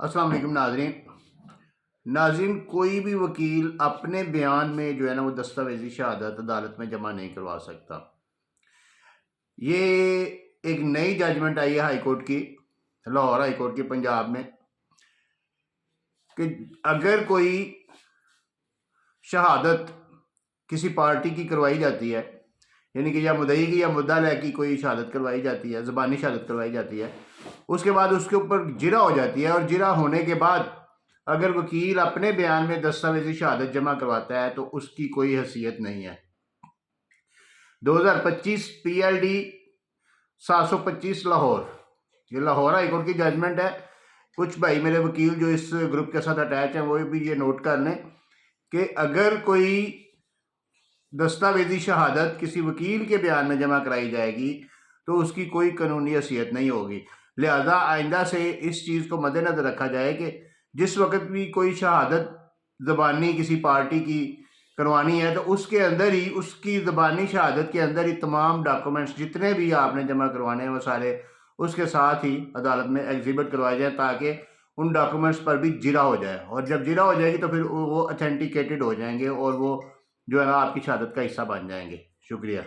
अस्सलाम वालेकुम नाज़रीन, कोई भी वकील अपने बयान में जो है ना वो दस्तावेजी शहादत अदालत में जमा नहीं करवा सकता। ये एक नई जजमेंट आई है हाई कोर्ट की, लाहौर हाई कोर्ट की पंजाब में, कि अगर कोई शहादत किसी पार्टी की करवाई जाती है, यानी कि या मुद्दई की या मुद्दा लय की कोई शहादत करवाई जाती है, ज़बानी शहादत करवाई जाती है, उसके बाद उसके ऊपर जिरा हो जाती है और जिरा होने के बाद अगर वकील अपने बयान में दस्तावेजी शहादत जमा करवाता है तो उसकी कोई हैसियत नहीं है। 2025 PLD 725 लाहौर, ये लाहौर हाई कोर्ट की जजमेंट है। कुछ भाई मेरे वकील जो इस ग्रुप के साथ अटैच हैं वो भी ये नोट कर लें कि अगर कोई दस्तावेजी शहादत किसी वकील के बयान में जमा कराई जाएगी तो उसकी कोई कानूनी हैसियत नहीं होगी। लिहाजा आइंदा से इस चीज़ को मद्देनजर रखा जाए कि जिस वक्त भी कोई शहादत ज़बानी किसी पार्टी की करवानी है तो उसके अंदर ही, उसकी ज़बानी शहादत के अंदर ही तमाम डॉक्यूमेंट्स जितने भी आपने जमा करवाने हैं वो सारे उसके साथ ही अदालत में एग्जिबिट करवाए जाए, ताकि उन डॉक्यूमेंट्स पर भी जिरा हो जाए। और जब जिरा हो जाएगी तो फिर वो ऑथेंटिकेटेड हो जाएंगे और वो जो है ना आपकी शहादत का हिस्सा बन जाएंगे। शुक्रिया।